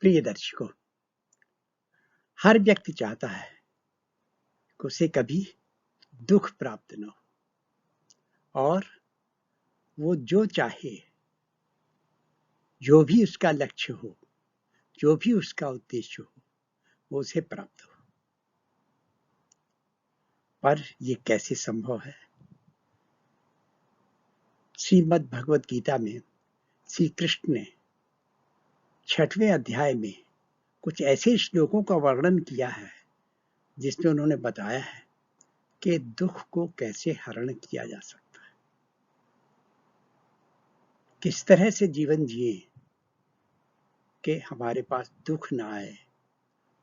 प्रिय दर्शकों, हर व्यक्ति चाहता है कि उसे कभी दुख प्राप्त न हो और वो जो चाहे, जो भी उसका लक्ष्य हो, जो भी उसका उद्देश्य हो, वो उसे प्राप्त हो। पर ये कैसे संभव है? श्रीमद् भगवत गीता में श्री कृष्ण ने 6वें अध्याय में कुछ ऐसे श्लोकों का वर्णन किया है जिसमें उन्होंने बताया है कि दुख को कैसे हरण किया जा सकता है, किस तरह से जीवन जिए कि हमारे पास दुख न आए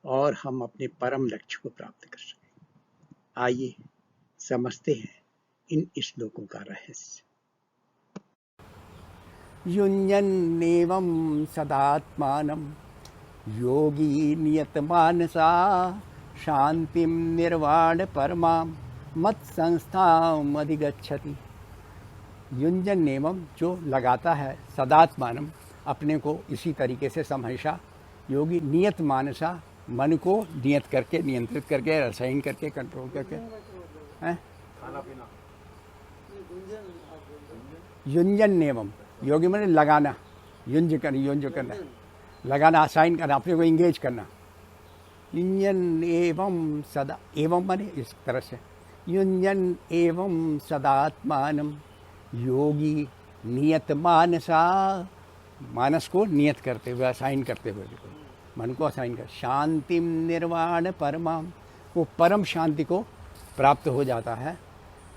और हम अपने परम लक्ष्य को प्राप्त कर सकें। आइए समझते हैं इन श्लोकों का रहस्य। युञ्जन्नेवं सदात्मानं योगी नियतमानसा शांतिं निर्वाण परमां मत्संस्थाम् अधिगच्छति। युञ्जन्नेवं, जो लगाता है, सदात्मानं, अपने को इसी तरीके से हमेशा, योगी नियत मानसा, मन को नियत करके, नियंत्रित करके, रसायन करके, कंट्रोल करके, हैं, खाना पीना। युञ्जन्नेवं, योगी मैंने लगाना, युंज करना, लगाना, असाइन करना, अपने को इंगेज करना। युञ्जन एवं सदा, एवं माने इस तरह से, युञ्जन एवं सदात्मानं योगी नियत मानसा, मानस को नियत करते हुए, असाइन करते हुए, मन को असाइन कर, शांतिम निर्वाण परमाम, वो परम शांति को प्राप्त हो जाता है।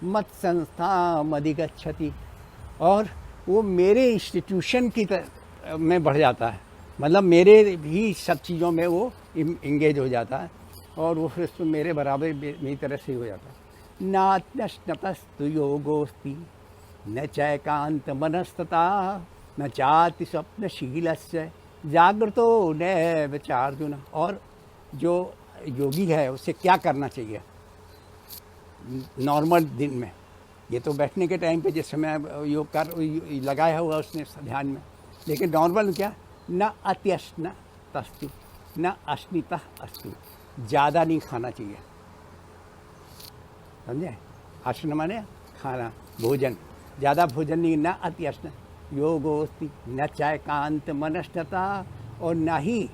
मत संस्थाम अधिगच्छति, और वो मेरे इंस्टीट्यूशन की में बढ़ जाता है, मतलब मेरे भी सब चीज़ों में वो इंगेज हो जाता है, और वो फिर तो मेरे बराबर मेरी तरह से हो जाता है। नात्यस्तु योगोस्ति न चैकांत मनस्तता न चाति स्वप्नशीलस्य जागृतो नैव चार्जुन। और जो योगी है उसे क्या करना चाहिए नॉर्मल दिन में? ये तो बैठने के टाइम पे जिस समय योग कर लगाया हुआ उसने ध्यान में, लेकिन नॉर्मल क्या, न अत्यश्न तस्तु न अश्नितः अस्तु, ज़्यादा नहीं खाना चाहिए, समझे? अश्न माने खाना, भोजन, ज़्यादा भोजन नहीं, न अत्यश्न योगोस्ति न चैकांत मनस्तता, और न ही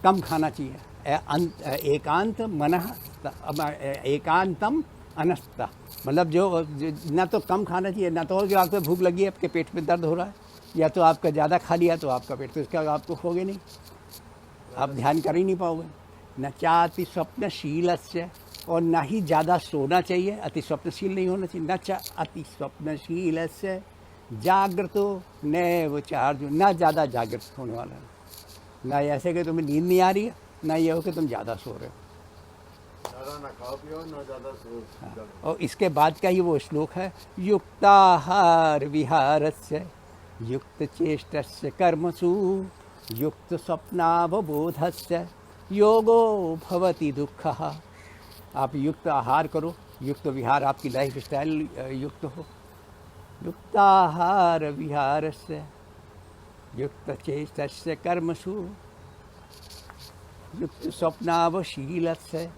कम खाना चाहिए। एकांत मनः, एकांतम अनस्ता, मतलब जो ना तो कम खाना चाहिए, ना तो कि आपको भूख लगी है, आपके पेट में दर्द हो रहा है, या तो आपका ज़्यादा खा लिया तो आपका पेट, तो इसका आपको होगे नहीं, आप ध्यान कर ही नहीं पाओगे। न चाति स्वप्नशीलस्य, और ना ही ज़्यादा सोना चाहिए, अति स्वप्नशील नहीं होना चाहिए। न च अति स्वप्नशीलस्य जागृतो नैव चार्जुन, ना ज़्यादा जागृत होने वाला है, ना ऐसे कि तुम्हें नींद नहीं आ रही है, ना ये हो कि तुम ज़्यादा सो रहे हो, ना खाओ पियो ना ज़्यादा सो। और इसके बाद का ही वो श्लोक है, युक्ताहार विहारस्य युक्त चेष्टस्य कर्मसु युक्त स्वप्नावबोधस्य योगो भवति दुःखः। आप युक्त आहार करो, युक्त विहार, आपकी लाइफ स्टाइल युक्त हो। युक्ताहार विहारस्य युक्त चेष्टस्य कर्मसु युक्त स्वप्नावशीलस्य,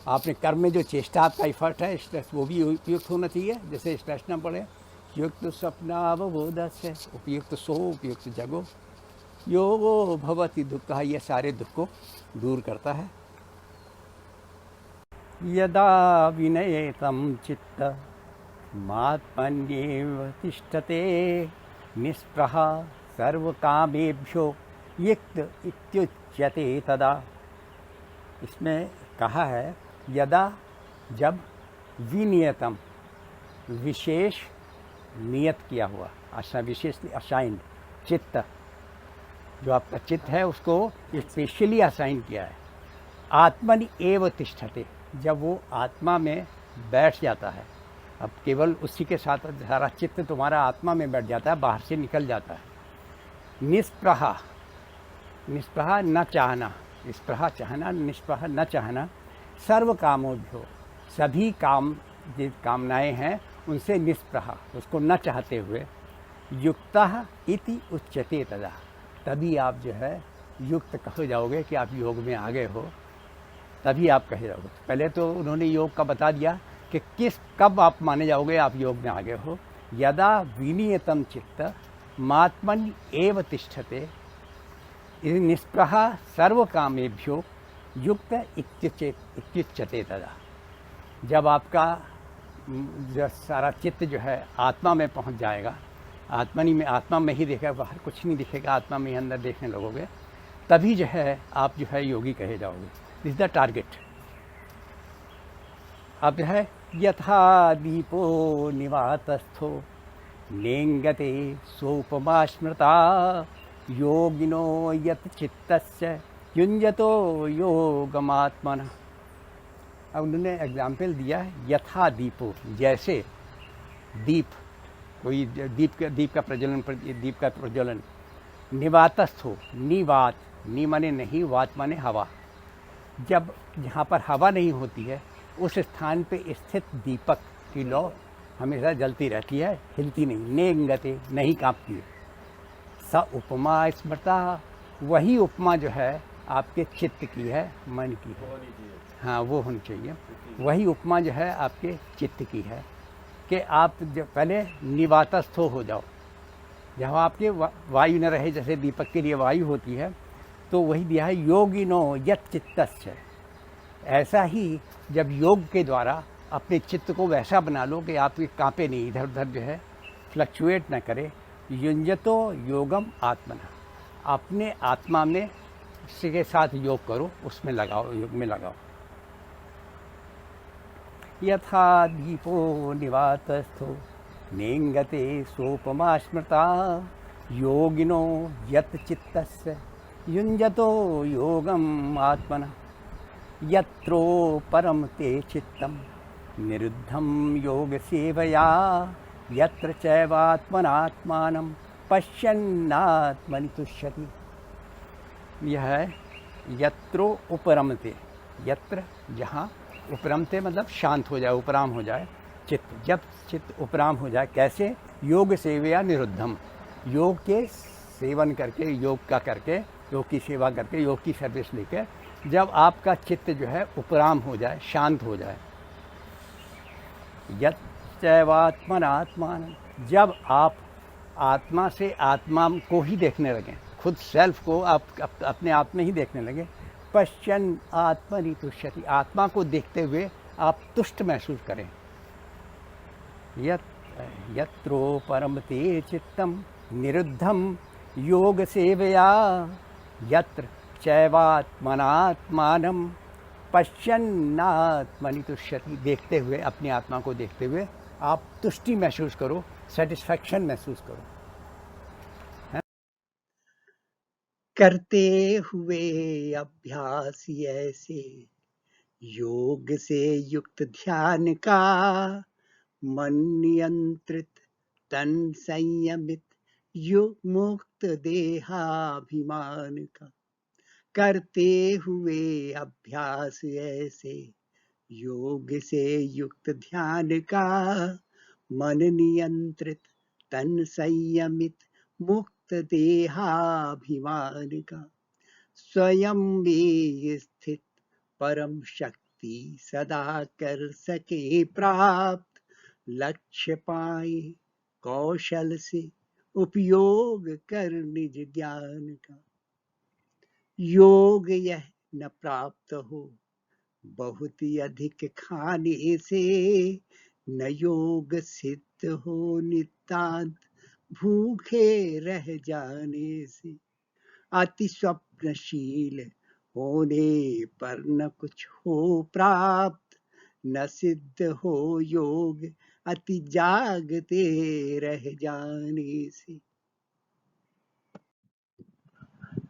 आपने कर्म में जो चेष्टा, आपका एफर्ट है, स्ट्रेस, वो भी उपयुक्त होना चाहिए, जैसे स्ट्रेस ना पड़े। युक्त स्वप्नावबोधस्य, उपयुक्त सो, उपयुक्त जगो। योगो भवति दुःखः, ये सारे दुख को दूर करता है। यदा विनयेतं चित्त मात्मन्येव तिष्ठते निस्पृहा सर्वकामेभ्यो युक्त इत्युच्यते तदा। इसमें कहा है, यदा, जब, विनियतम, विशेष नियत किया हुआ, विशेष असाइंड, चित्त, जो आपका चित्त है उसको स्पेशली असाइन किया है। आत्मनि एव तिष्ठते, जब वो आत्मा में बैठ जाता है, अब केवल उसी के साथ सारा चित्त तुम्हारा आत्मा में बैठ जाता है, बाहर से निकल जाता है। निस्पृहा, निस्पृहा न चाहना, स्पृहा चाहना, निष्पृहा न चाहना, सर्व कामोभ्यो, सभी काम, जो कामनाएं हैं उनसे निष्पृहा, उसको न चाहते हुए, युक्तः इति उच्यते तदा, तभी आप जो है युक्त कहे जाओगे कि आप योग में आ गए हो, तभी आप कहे जाओगे। पहले तो उन्होंने योग का बता दिया कि कब आप माने जाओगे आप योग में आ गए हो। यदा विनियतम चित्त मात्मन एव तिष्ठते निष्प्रह सर्व कामेभ्यो युक्त इत्युच्यते तदा। जब आपका जो सारा चित्त जो है आत्मा में पहुंच जाएगा, आत्मा में ही देखेगा, बाहर कुछ नहीं दिखेगा, आत्मा में ही अंदर देखने लगोगे, तभी जो है आप जो है योगी कहे जाओगे। This the target. अब जो है यथा दीपो निवातस्थो नेंगते सोपमा स्मृता योगिनो यत चित्तस्य युञ्जतो योगमात्मनः। अब उन्होंने एग्जाम्पल दिया है, यथा दीपो, जैसे दीप, कोई दीप का प्रज्वलन निवातस्थ हो, निवात, नी माने नहीं, वात माने हवा। जब जहाँ पर हवा नहीं होती है उस स्थान पे स्थित दीपक की लौ हमेशा जलती रहती है, हिलती नहीं, नेंगते, नहीं कांपती है। स उपमा स्मृता, वही उपमा जो है आपके चित्त की है, मन की है, हाँ वो होनी चाहिए। वही उपमा जो है आपके चित्त की है कि आप जब पहले निवातस्थो हो जाओ, जहाँ आपके वायु न रहे, जैसे दीपक के लिए वायु होती है, तो वही दिया है योगिनो यत चित्तस्य। ऐसा ही जब योग के द्वारा अपने चित्त को वैसा बना लो कि आप कांपे नहीं, इधर उधर जो है फ्लक्चुएट न करे। युञ्जतो योगम आत्मना, अपने आत्मा में के साथ योग करो, उसमें लगाओ, योग में लगाओ। यथा दीपो निवातस्थो नेंगते सोपमा स्मृता योगिनो यत चित्तस्य युञ्जतो योगम आत्मना यत्रो परम ते चित्तम निरुद्धम योग सेवया यत्र चैवात्मनात्मानं पश्यन्नात्मनि तुष्यति। यह है यत्रो उपरमते, यत्र जहाँ, उपरमते मतलब शांत हो जाए, उपराम हो जाए चित्त। जब चित्त उपराम हो जाए, कैसे? योग सेवया निरुद्धम, योग के सेवन करके, योग का करके, योग की सेवा करके, योग की सर्विस लेकर जब आपका चित्त जो है उपराम हो जाए, शांत हो जाए, यत् चैवात्मनात्मान, जब आप आत्मा से आत्मा को ही देखने लगें, खुद सेल्फ को आप अपने आप में ही देखने लगे, पश्यन् आत्मनि तुष्यति, आत्मा को देखते हुए आप तुष्ट महसूस करें। यत्रो परमते चित्तम निरुद्धम योग सेवया यत्र चैवात्मनात्मानं पश्यन्नात्मनि तुष्यति, देखते हुए, अपनी आत्मा को देखते हुए आप तुष्टि महसूस करो, सेटिस्फैक्शन महसूस करो। करते हुए अभ्यास ऐसे योग से युक्त ध्यान का, मन नियंत्रित तन संयमित मुक्त देहाभिमान का। करते हुए अभ्यास ऐसे योग से युक्त ध्यान का, मन नियंत्रित तन संयमित मुक्त देहाभिमान का। स्वयं में स्थित परम शक्ति सदा कर सके प्राप्त, लक्ष्य पाए कौशल से उपयोग कर निज ज्ञान का। योग यह न प्राप्त हो बहुत अधिक खाने से, न योग सिद्ध हो नितांत भूखे रह जाने से। अति स्वप्नशील होने पर न कुछ हो प्राप्त, न सिद्ध हो योग अति जागते रह जाने से।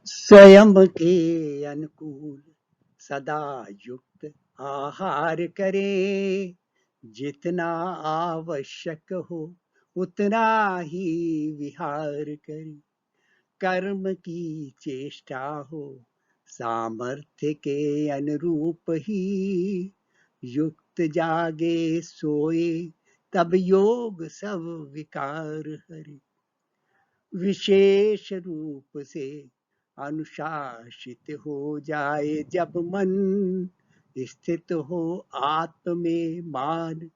स्वयं के अनुकूल सदा युक्त आहार करें, जितना आवश्यक हो उतना ही विहार करें। कर्म की चेष्टा हो सामर्थ्य के अनुरूप ही, युक्त जागे सोए तब योग सब विकार हरे। विशेष रूप से अनुशासित हो जाए जब मन, स्थित हो आत्म में मान,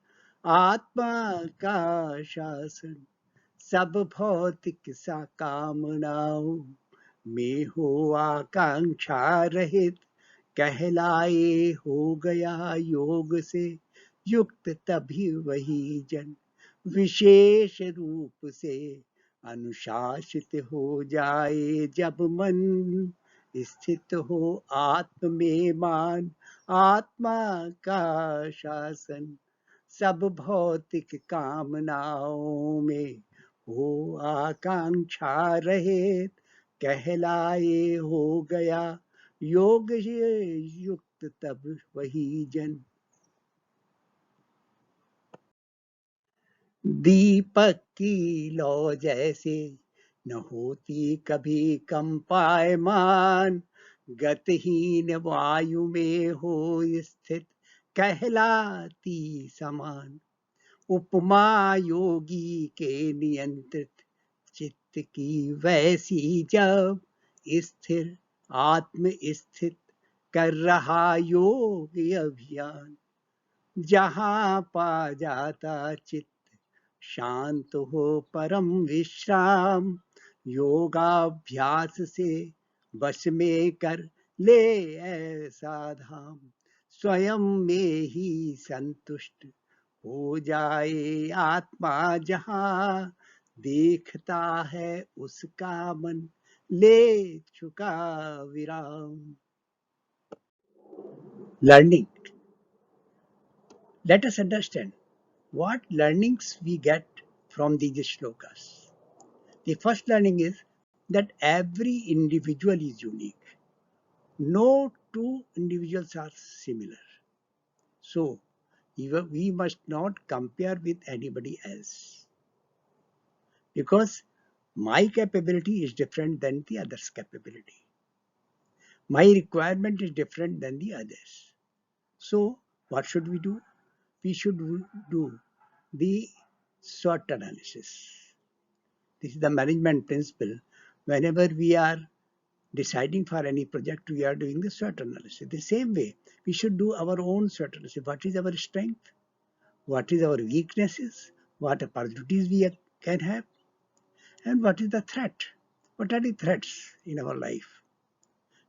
आत्मा का शासन सब भौतिक सा कामनाओं में हो आकांक्षा रहित, कहलाए हो गया योग से युक्त तभी वही जन, विशेष रूप से अनुशासित हो जाए जब मन, स्थित हो आत्म में मान, आत्मा का शासन सब भौतिक कामनाओं में हो आकांक्षा रहित, कहलाए हो गया योग से युक्त तब वही जन। दीपक की लौ जैसे न होती कभी कंपायमान, गतिहीन वायु में हो स्थित कहलाती समान, उपमा योगी के नियंत्रित चित्त की वैसी जब, स्थिर आत्म स्थित कर रहा योग अभियान, जहां पा जाता चित्त शांत हो परम विश्राम, योगाभ्यास से वश में कर ले ऐसा धाम, स्वयं में ही संतुष्ट हो जाए आत्मा जहां, देखता है उसका मन ले चुका विराम। Learning. Let us understand what learnings we get from these shlokas. The first learning is that every individual is unique. No two individuals are similar. So, we must not compare with anybody else, because my capability is different than the other's capability. My requirement is different than the others. So, what should we do? We should do the SWOT analysis. This is the management principle. Whenever we are deciding for any project, we are doing the SWOT analysis. The same way, we should do our own SWOT analysis. What is our strength? What is our weaknesses? What opportunities we can have? And what is the threat? What are the threats in our life?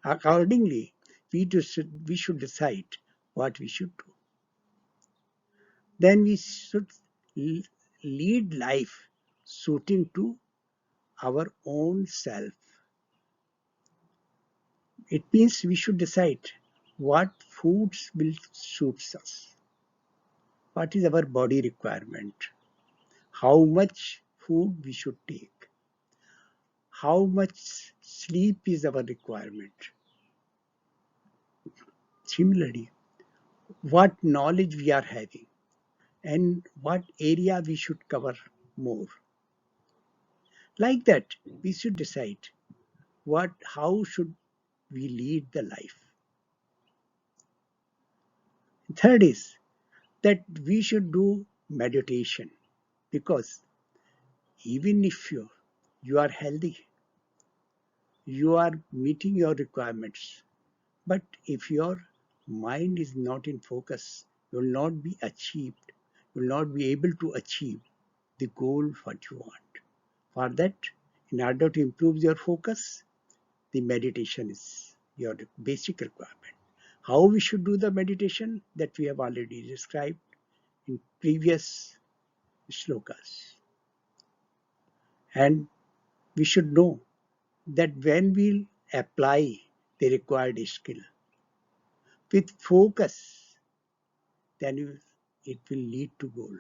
Accordingly, we should decide what we should do. Then we should lead life suiting to our own self. It means we should decide what foods will suit us, what is our body requirement, how much food we should take, how much sleep is our requirement. Similarly, what knowledge we are having and what area we should cover more. Like that, we should decide how should we lead the life. Third is that we should do meditation, because even if you are healthy, you are meeting your requirements, but if your mind is not in focus, you will not be achieved, you will not be able to achieve the goal what you want. For that, in order to improve your focus, the meditation is your basic requirement. How we should do the meditation, that we have already described in previous shlokas. And we should know that when we apply the required skill with focus, then it will lead to goal.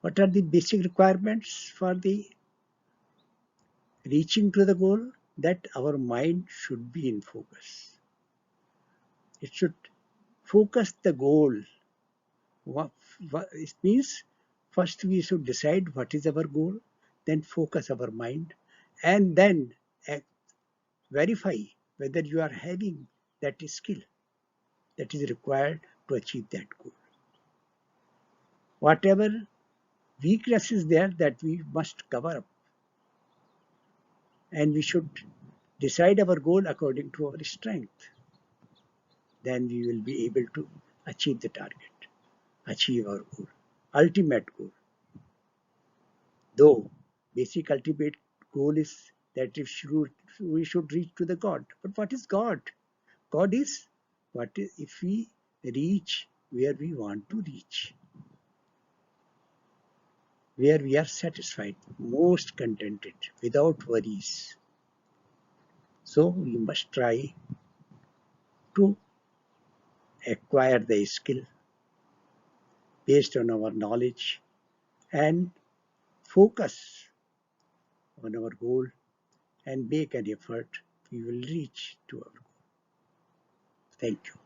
What are the basic requirements for the reaching to the goal? That our mind should be in focus. It should focus the goal. It means first we should decide what is our goal, then focus our mind, and then verify whether you are having that skill that is required to achieve that goal. Whatever weakness is there, that we must cover up, and we should decide our goal according to our strength. Then we will be able to achieve the target, achieve our goal, ultimate goal. Though basic ultimate goal is that we should reach to the God. But what is God? God is what is if we reach where we want to reach, where we are satisfied, most contented, without worries. So we must try to acquire the skill based on our knowledge and focus on our goal and make an effort. We will reach to our goal. Thank you.